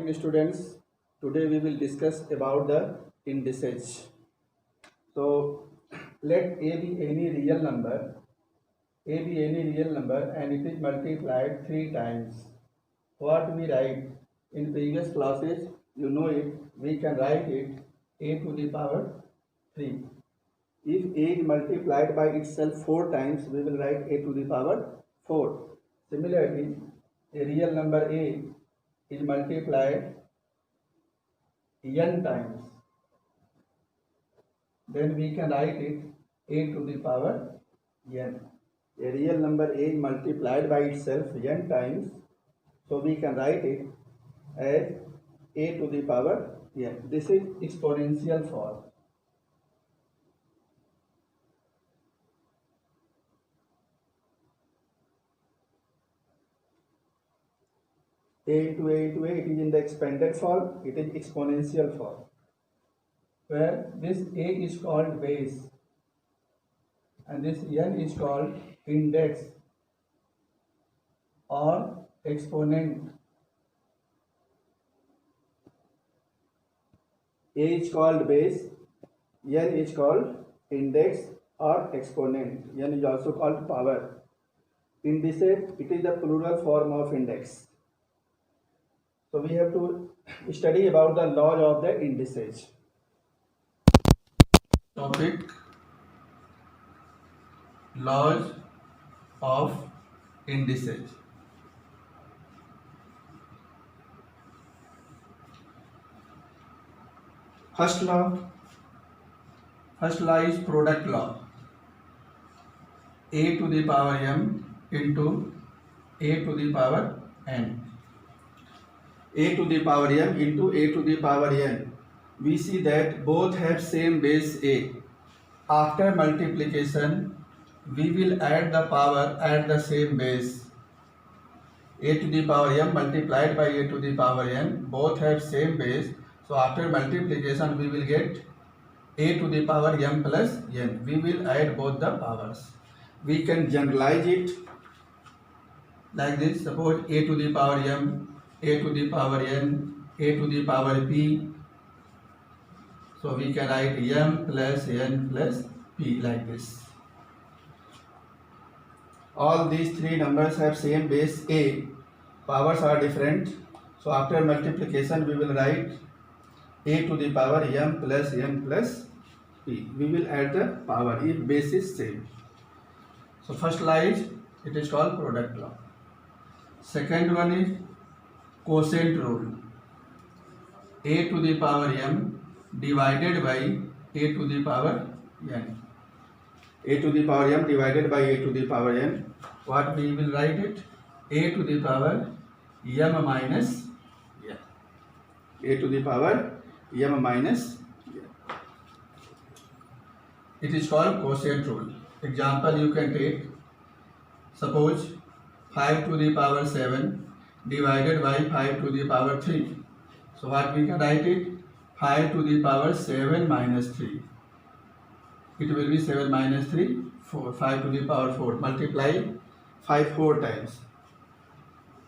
morning students. Today we will discuss about the indices. So let A be any real number, and it is multiplied 3 times. What we write in previous classes, you know it, we can write it A to the power 3. If A is multiplied by itself 4 times, we will write A to the power 4. Similarly, a real number A is multiplied n times, then we can write it A to the power n. A real number A is multiplied by itself n times, so we can write it as A to the power n. This is exponential form. A into A into A, it is in the expanded form, it is exponential form, where this A is called base and this n is called index or exponent. A is called base, n is called index or exponent. N is also called power. Indices, it is the plural form of index. So we have to study about the laws of the indices. Topic: laws of indices. First law is product law. A to the power m into A to the power n. A to the power m into A to the power n. We see that both have same base A. After multiplication, we will add the power at the same base. A to the power m multiplied by A to the power n, both have same base. So after multiplication, we will get A to the power m plus n. We will add both the powers. We can generalize it like this. Suppose A to the power m, A to the power n, A to the power p. So we can write m plus n plus p like this. All these three numbers have same base A. Powers are different. So after multiplication, we will write A to the power m plus n plus p. We will add the power if base is same. So first law is, it is called product law. Second one is quotient rule. A to the power m divided by A to the power n. A to the power m divided by A to the power n. What we will write it? A to the power m minus n. A to the power m minus n. It is called quotient rule. Example you can take. Suppose 5 to the power 7 divided by 5 to the power 3. So what we can write it? 5 to the power 7 minus 3. It will be 7 minus 3, 4. 5 to the power 4. Multiply 5 4 times.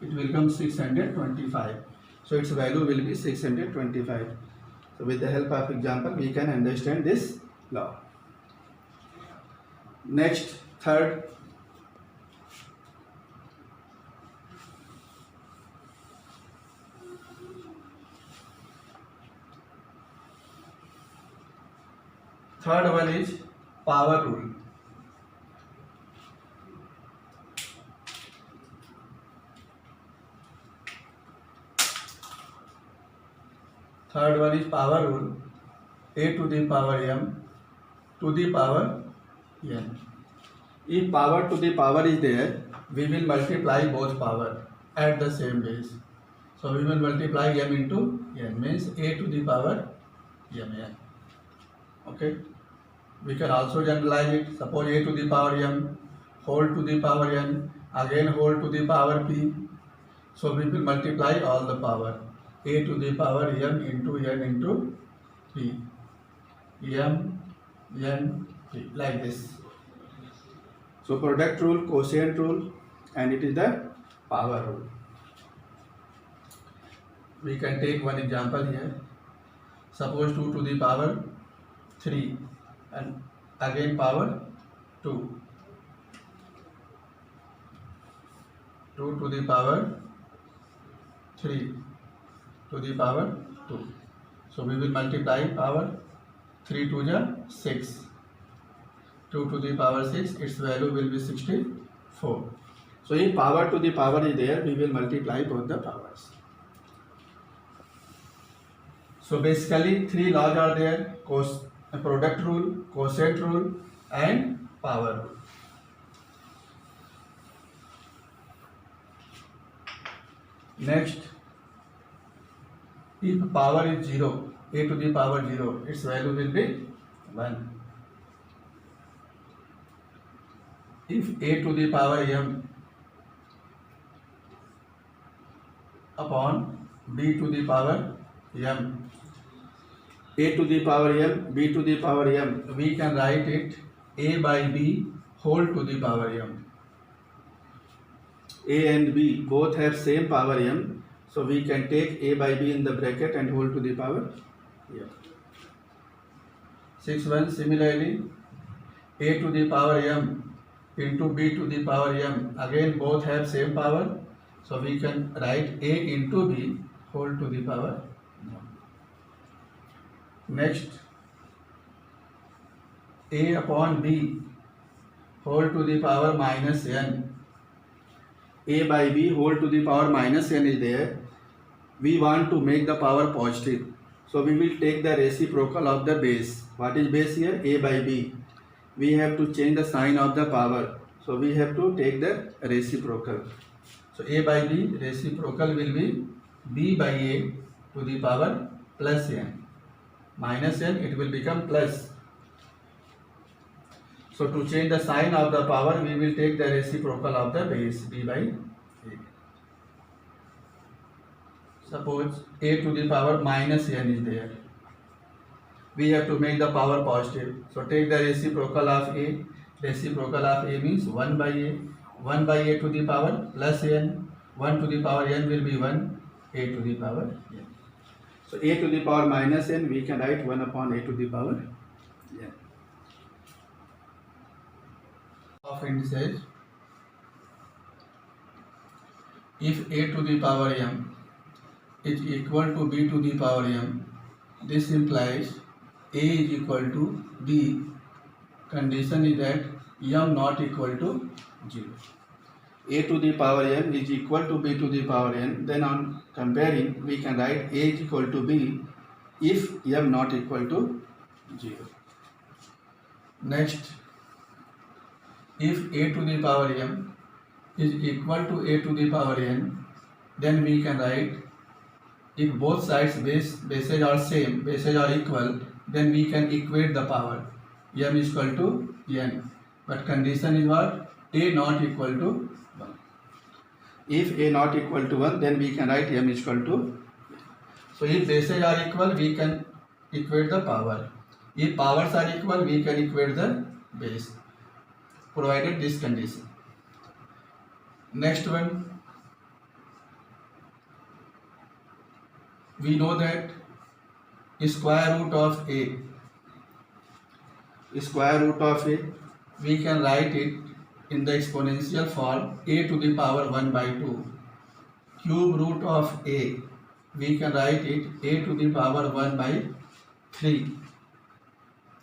It will come 625. So its value will be 625. So with the help of example, we can understand this law. Next, third. Third one is power rule. Third one is power rule. A to the power m to the power n. If power to the power is there, we will multiply both power at the same base. So we will multiply m into n, means A to the power mn. Okay. We can also generalize it. Suppose A to the power m whole to the power n, again whole to the power p. So we will multiply all the power. A to the power m into n into p. M, n, p, like this. So product rule, quotient rule, and it is the power rule. we can take one example here. Suppose 2 to the power 3 and again power 2. 2 to the power 3 to the power 2. So we will multiply power 3 to the 6. 2 to the power 6, its value will be 64. So if power to the power is there, we will multiply both the powers. So basically 3 laws are there: product rule, quotient rule and power rule. Next, if power is 0, a to the power 0, its value will be 1. If a to the power m upon b to the power m, a to the power m, b to the power m, we can write it a by b whole to the power m. A and b both have same power m, so we can take a by b in the bracket and whole to the power m. 6 Similarly, a to the power m into b to the power m, again both have same power, so we can write a into b whole to the power m. Next, a upon b whole to the power minus n. A by b whole to the power minus n is there. We want to make the power positive, so we will take the reciprocal of the base. What is base here? A by b. We have to change the sign of the power, so we have to take the reciprocal. So a by b reciprocal will be b by a to the power plus n. Minus n, it will become plus. So to change the sign of the power, we will take the reciprocal of the base, b by a. Suppose a to the power minus n is there. We have to make the power positive. So take the reciprocal of a. Reciprocal of a means 1 by a. 1 by a to the power plus n. 1 to the power n will be 1. A to the power n. So a to the power minus n, we can write 1 upon a to the power n. Of indices, if a to the power m is equal to b to the power m, this implies a is equal to b. Condition is that m not equal to 0. A to the power m is equal to b to the power n. Then on comparing, we can write a is equal to b if m not equal to 0. Next, if a to the power m is equal to a to the power n, then we can write, if both sides bases are same, bases are equal, then we can equate the power. M is equal to n. But condition is what? A not equal to 1. If a not equal to 1, then we can write m is equal to. So if bases are equal, we can equate the power. If powers are equal, we can equate the base, provided this condition. Next one, we know that square root of a, we can write it in the exponential form a to the power 1 by 2. Cube root of a, we can write it a to the power 1 by 3.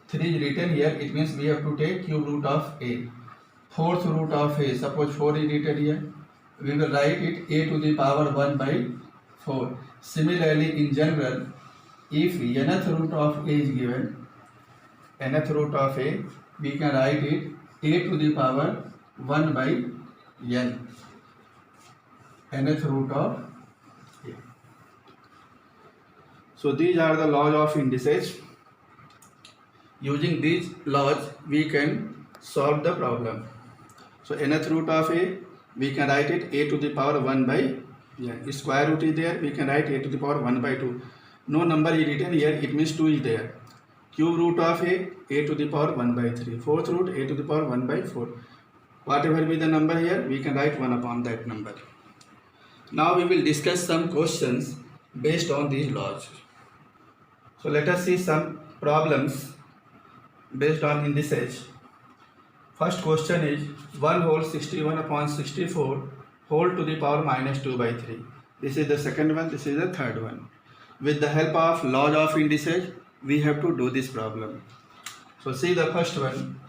3 is written here, it means we have to take cube root of a. Fourth root of a, suppose 4 is written here, we will write it a to the power 1 by 4. Similarly, in general, if nth root of a is given, nth root of a, we can write it a to the power 1 by n. Nth root of a. So these are the laws of indices. Using these laws, we can solve the problem. So nth root of a, we can write it a to the power 1 by n. Square root is there, we can write a to the power 1 by 2. No number is written here, it means 2 is there. Cube root of a to the power 1 by 3. Fourth root, a to the power 1 by 4. Whatever be the number here, we can write 1 upon that number. Now we will discuss some questions based on these laws. So let us see some problems based on indices. First question is 1 whole 61 upon 64 whole to the power minus 2 by 3. This is the second one, this is the third one. With the help of laws of indices, we have to do this problem. So see the first one,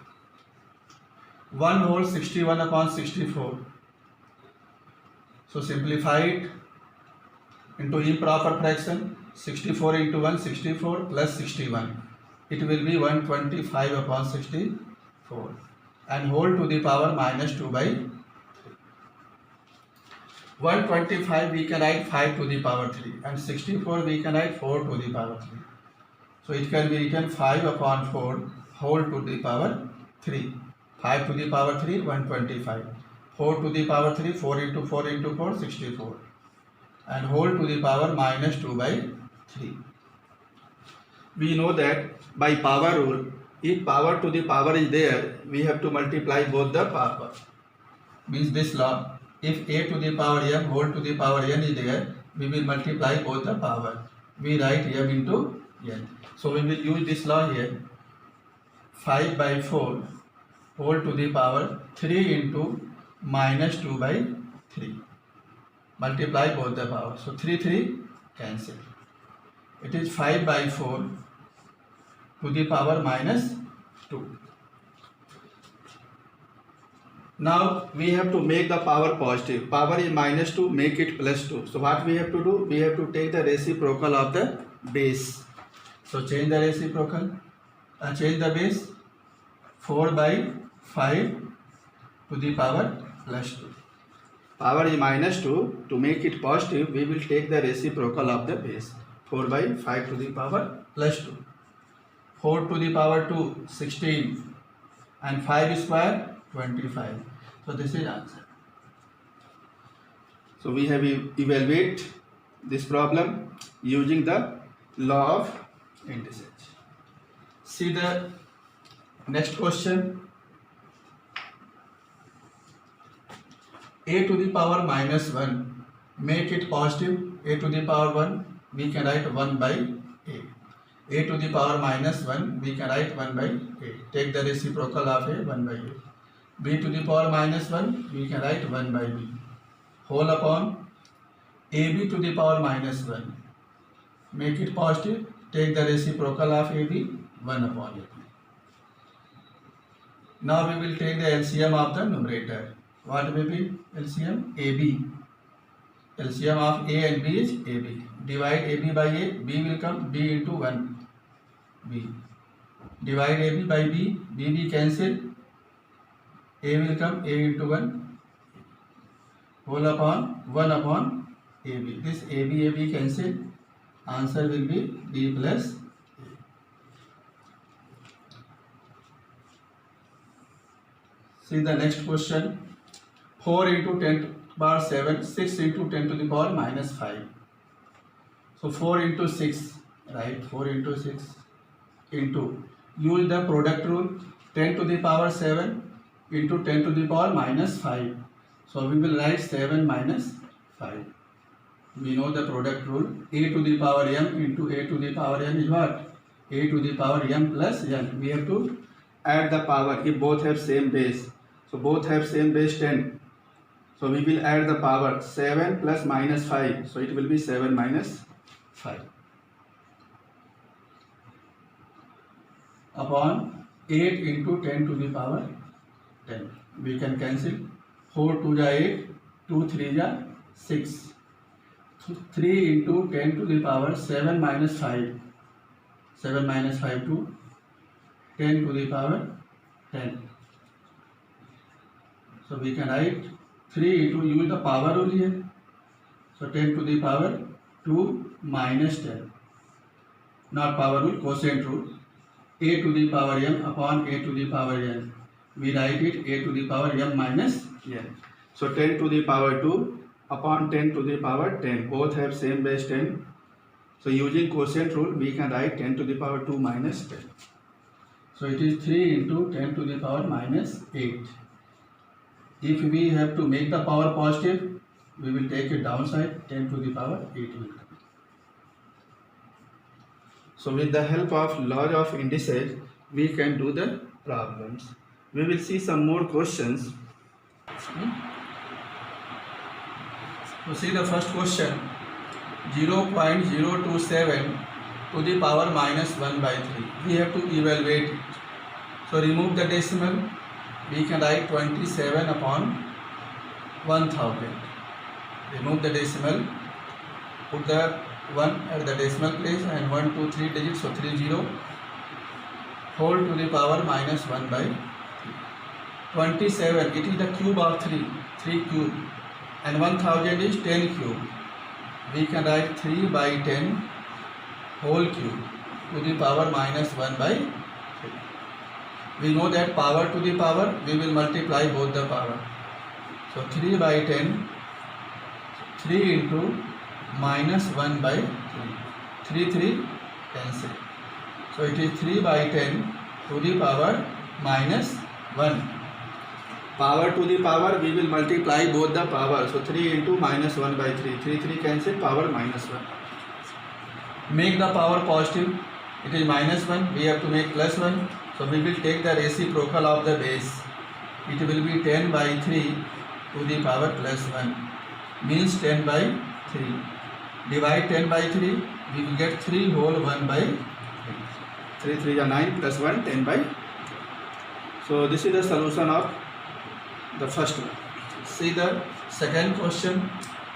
1 whole 61 upon 64. So simplify it into improper fraction, 64 into 1, 64 plus 61. It will be 125 upon 64 and whole to the power minus 2 by 3. 125 we can write 5 to the power 3 and 64 we can write 4 to the power 3. So it can be written 5 upon 4 whole to the power 3. 5 to the power 3, 125. 4 to the power 3, 4 into 4 into 4, 64. And whole to the power minus 2 by 3. We know that by power rule, if power to the power is there, we have to multiply both the power. Means this law, if a to the power m whole to the power n is there, we will multiply both the power. We write m into n. So we will use this law here. 5 by 4 whole to the power 3 into minus 2 by 3. Multiply both the power. So 3 cancel. It is 5 by 4 to the power minus 2. Now we have to make the power positive. Power is minus 2, make it plus 2. So what we have to do? We have to take the reciprocal of the base. So change the reciprocal. Change the base. 4 by 5 to the power plus 2. Power is minus 2. To make it positive, we will take the reciprocal of the base. 4 by 5 to the power plus 2. 4 to the power 2, 16. And 5 square, 25. So this is answer. So we have evaluate this problem using the law of indices. See the next question. A to the power minus 1. Make it positive. A to the power 1. We can write 1 by A. A to the power minus 1. We can write 1 by A. Take the reciprocal of A, 1 by A. B to the power minus 1. We can write 1 by B. Whole upon AB to the power minus 1. Make it positive. Take the reciprocal of AB, 1 upon AB. Now we will take the LCM of the numerator. What will be LCM? AB. LCM of A and B is AB. Divide AB by A, B will come, B into 1. B. Divide AB by B, B cancel. A will come, A into 1. Whole upon 1 upon AB. This AB cancel. Answer will be B plus A. See the next question. 4 into 10 to the power 7, 6 into 10 to the power minus 5. So 4 into 6, right? 4 into 6 into, use the product rule, 10 to the power 7 into 10 to the power minus 5. So we will write 7 minus 5. We know the product rule, a to the power m into a to the power n is what? A to the power m plus n. We have to add the power if both have same base. So both have same base 10. So we will add the power 7 plus minus 5. So it will be 7 minus 5. Upon 8 into 10 to the power 10. We can cancel. 4 2 ja 8, 2 3 ja 6. 3 into 10 to the power 7 minus 5. 7 minus 5 to 10 to the power 10. So we can write 3 into, use the power rule here. So 10 to the power 2 minus 10. Not power rule, quotient rule. A to the power m upon a to the power n. We write it a to the power m minus n. So 10 to the power 2 upon 10 to the power 10. Both have same base 10. So using quotient rule, we can write 10 to the power 2 minus 10. So it is 3 into 10 to the power minus 8. If we have to make the power positive, we will take it downside, 10 to the power 8 will come. So with the help of laws of indices, we can do the problems. We will see some more questions. So see the first question, 0.027 to the power minus 1 by 3. We have to evaluate it. So remove the decimal. We can write 27 upon 1000. Remove the decimal. Put the 1 at the decimal place and 1, 2, 3 digits. So 30. Whole to the power minus 1 by 3. 27. It is the cube of 3. 3 cube. And 1000 is 10 cube. We can write 3 by 10 whole cube to the power minus 1 by 3. We know that power to the power, we will multiply both the power. So 3 by 10, 3 into minus 1 by 3. 3 cancel. So it is 3 by 10 to the power minus 1. Power to the power, we will multiply both the power. So 3 into minus 1 by 3. 3 cancel, power minus 1. Make the power positive. It is minus 1. We have to make plus 1. So we will take the reciprocal of the base. It will be 10 by 3 to the power plus 1. Means 10 by 3. Divide 10 by 3. We will get 3 whole 1 by 3. 3 3 is 9 plus 1, 10 by. So this is the solution of the first one. See the second question,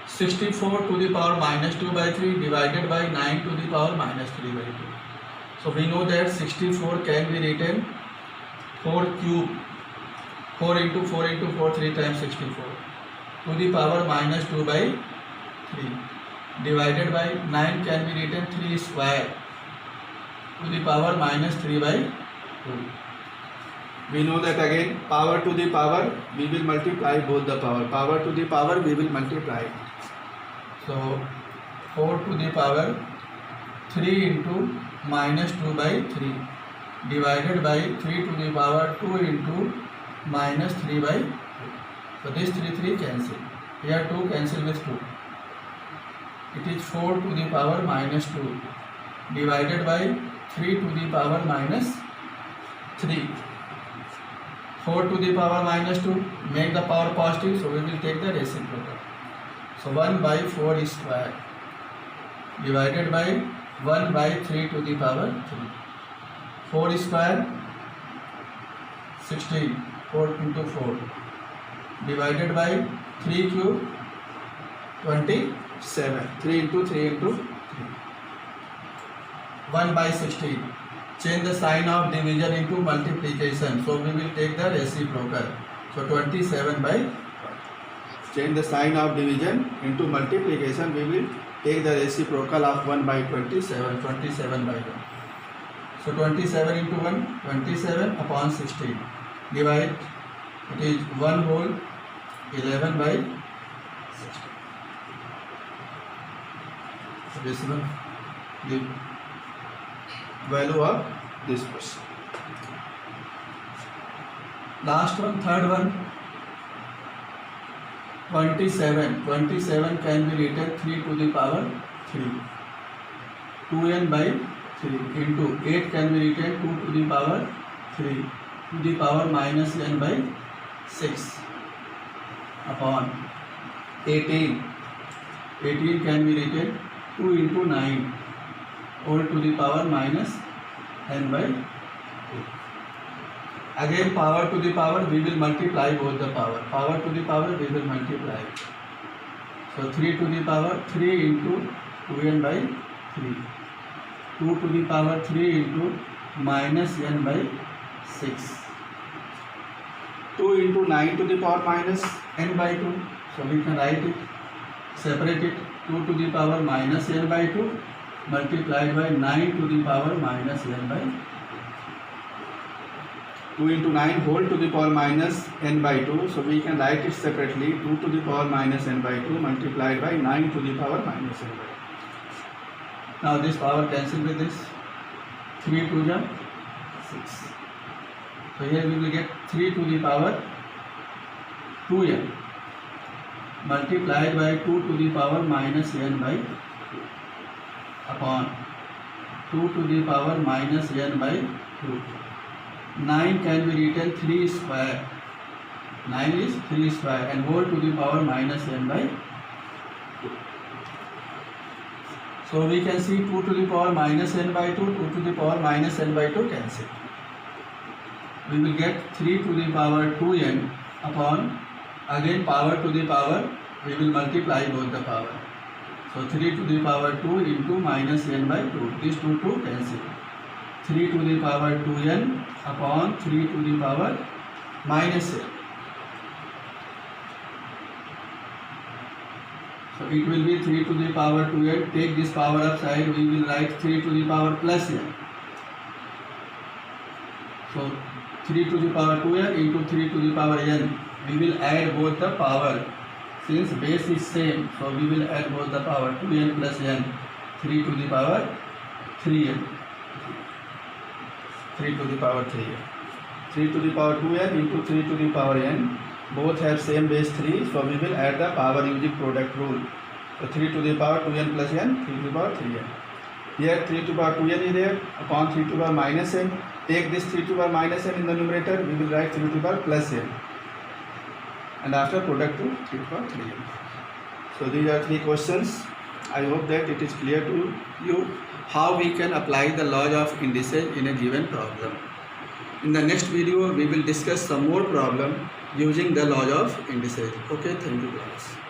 64 to the power minus 2 by 3 divided by 9 to the power minus 3 by 2. So we know that 64 can be written 4 cube, 4 into 4 into 4, 3 times 64 to the power minus 2 by 3 divided by 9 can be written 3 square to the power minus 3 by 2. We know that again, power to the power, we will multiply both the power. Power to the power, we will multiply. So 4 to the power 3 into minus 2 by 3 divided by 3 to the power 2 into minus 3 by 2. So this 3 cancel. Here 2 cancel with 2. It is 4 to the power minus 2 divided by 3 to the power minus 3. 4 to the power minus 2, make the power positive, so we will take the reciprocal. So 1 by 4 square divided by 1 by 3 to the power 3. 4 square 16, 4 into 4 divided by 3 cube 27. 3 into 3 into 3. 1 by 16. Change the sign of division into multiplication. So we will take the reciprocal. So 27 by 5. Change the sign of division into multiplication. We will take the reciprocal of 1 by 27. 27 by 1. So 27 into 1, 27 upon 16. Divide. It is 1 whole 11 by 16. So this is the value of this question. Last one, third one, 27. 27 can be written 3 to the power 3. 2n by 3 into 8 can be written 2 to the power 3 to the power minus n by 6 upon 18. 18 can be written 2 into 9 all to the power minus n by 2. Again power to the power, we will multiply both the power. Power to the power, we will multiply. So 3 to the power 3 into 2n by 3. 2 to the power 3 into minus n by 6. 2 into 9 to the power minus n by 2. So we can write it, separate it. 2 to the power minus n by 2 multiplied by 9 to the power minus n by 2 into 9 whole to the power minus n by 2. So we can write it separately. 2 to the power minus n by 2 multiplied by 9 to the power minus n by 2. Now this power cancel with this. 3 to the 6. So here we will get 3 to the power 2n multiplied by 2 to the power minus n by 2 upon 2 to the power minus n by 2. 9 can be written 3 square. 9 is 3 square and whole to the power minus n by 2. So we can see 2 to the power minus n by 2, 2 to the power minus n by 2 cancel. We will get 3 to the power 2n upon, again power to the power, we will multiply both the power. So 3 to the power 2 into minus n by 2, these 2 to cancel. 3 to the power 2n upon 3 to the power minus n. So it will be 3 to the power 2n, take this power upside, we will write 3 to the power plus n. So 3 to the power 2n into 3 to the power n, we will add both the power, since base is same, so we will add both the power 2n plus n, 3 to the power 3n, 3 to the power 3n, 3 to the power 2n into 3 to the power n, both have same base 3, so we will add the power using product rule. So 3 to the power 2n plus n, 3 to the power 3n. Here 3 to the power 2n is there, upon 3 to the power minus n, take this 3 to the power minus n in the numerator, we will write 3 to the power plus n. And after product rule, 3 to the power 3n. So these are 3 questions. I hope that it is clear to you how we can apply the laws of indices in a given problem. In the next video, we will discuss some more problem using the laws of indices. Okay, thank you guys.